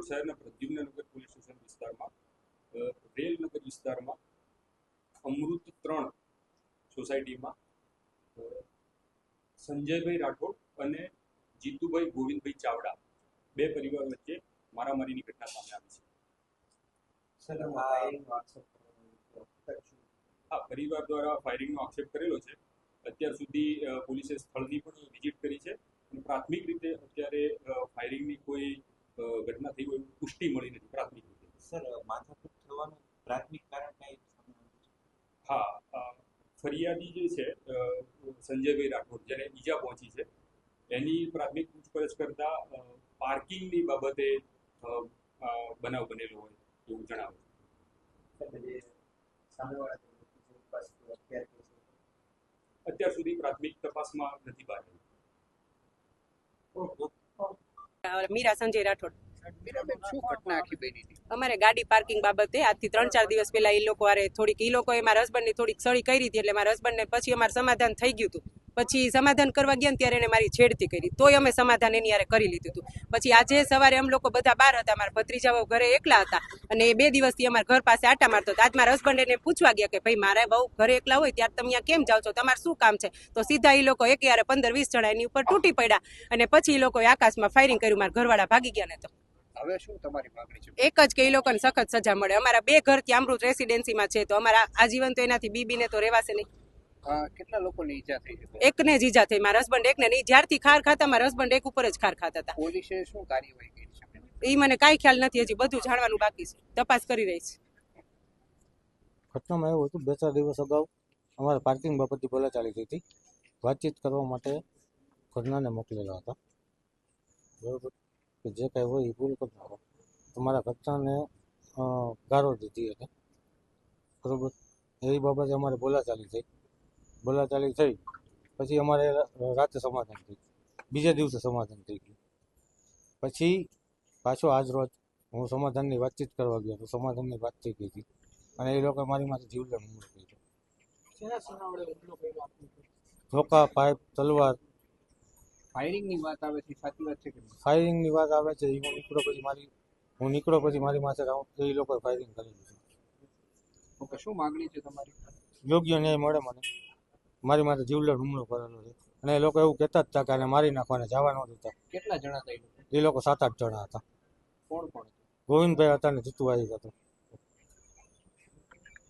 રાજકોટ શહેરના પ્રદ્યુમ્નનગર police station વિસ્તારમાં રેલનગર વિસ્તારમાં અમૃત 3 સોસાયટીમાં સંજયભાઈ રાઠોડ અને જીતુભાઈ ગોવિંદભાઈ ચાવડા બે પરિવાર વચ્ચે મારામારીની ઘટના સામે આવી છે। હા, પરિવાર દ્વારા ફાયરિંગનો આક્ષેપ કરેલો છે। અત્યાર સુધી પોલીસે સ્થળની પણ વિઝિટ કરી છે અને પ્રાથમિક રીતે અત્યારે ફાયરિંગની કોઈ ઘટના થઈ હોય પુષ્ટિ મળી નથી પ્રાથમિક રીતે। સર, માથાકૂટ થવાનું પ્રાથમિક કારણ કઈ? હા, ફરિયાદી જે છે સંજયભાઈ રાઠોડ, જેને ઈજા પહોંચી છે, એની પ્રાથમિક પૂછપરછ કરતા પાર્કિંગની બાબતે બનાવ બનેલો હોય એવું જણાવે છે। અત્યાર સુધી પ્રાથમિક તપાસમાં નથી બહાર આવ્યું। મીરા સંજય રાઠોડ। શું ઘટના આખી બની હતી? અમારે ગાડી પાર્કિંગ બાબતે આજથી 3-4 દિવસ પહેલા એ લોકો મારા હસબન્ડની થોડીક સળી કરી હતી, એટલે મારા હસબન્ડને પછી અમારે સમાધાન થઈ ગયું હતું। પછી સમાધાન કરવા ગયા ને ત્યારે એને મારી છેડતી કરી, તોય અમે સમાધાન એની યારે કરી લીધું હતું। પછી આજે સવારે અમે લોકો બધા બહાર હતા, મારા ભત્રીજાઓ ઘરે એકલા હતા અને એ 2 દિવસથી અમારા ઘર પાસે આટા મારતો હતો। આજ મારા હસબન્ડ એને પૂછવા ગયા કે ભાઈ, મારા બહુ ઘરે એકલા હોય ત્યારે તમે અહીંયા કેમ જાઓ છો, તમારે શું કામ છે? તો સીધા એ લોકો એક યારે 15-20 જણા એની ઉપર તૂટી પડ્યા અને પછી એ લોકોએ આકાશમાં ફાયરિંગ કર્યું। મારા ઘરવાળા ભાગી ગયા ને તો હવે શું તમારી માંગણી છે? એક જ કે એ લોકોને સખત સજા મળે। અમારા 2 ઘર ત્યાં અમૃત રેસિડેન્સીમાં છે, તો અમારા આજીવન તો એનાથી બીબીને તો રહેવાશે નહીં। કેટલા લોકોની ઈજા થઈ છે? એકને જ ઈજા થઈ, મારા હસબન્ડ એકને નહીં। જ્યારથી ખાર ખાતા મારા હસબન્ડ એક ઉપર જ ખાર ખાતા હતા। પોલીસે શું કાર્યવાહી કરી છે? એ મને કાંઈ ખ્યાલ નથી, હજી બધું જાણવાનું બાકી છે, તપાસ કરી રહી છે। ઘટનામાં એવું હતું, 2-4 દિવસ અગાઉ અમારે પાર્કિંગ બાબતની બોલાચાલી થઈ હતી। વાતચીત કરવા માટે ઘટનાને મોકલેલા હતા, બરાબર, કે જે કાંઈ હોય એ પૂરું કરી નાખો। તમારા ઘટનાને ગારો દીધી હતી, બરાબર। એ બાબતે અમારે બોલાચાલી થઈ પછી અમારે રાતે સમાધાન થઈ, બીજા દિવસે સમાધાન થઈ ગયું। પછી પાછો આજ રોજ હું સમાધાનની વાતચીત કરવા ગયો તો સમાધાનની વાત થઈ ગઈ હતી અને એ લોકો મારી માથે જીવલેણ હુમલો કર્યો। ધોકા, પાઇપ, તલવાર। ફાયરિંગની વાત આવે છે, સાચી વાત છે કે નહીં? ફાયરિંગની વાત આવે છે, હું નીકળો પછી મારી માથે એ લોકોએ ફાયરિંગ કરેલું છે। ઓકે, શું માંગણી છે તમારી? યોગ્ય ન્યાય મળે મને, મારી માથે જીવલેણ હુમલો કરેલો છે અને એ લોકો એવું કહેતા જ હતા કે આને મારી નાખવાને જવા ન દેતા। કેટલા જણા હતા? એ લોકો 7-8 જણા હતા। કોણ કોણ? ગોવિંદભાઈ હતા ને જીતુભાઈ હતો।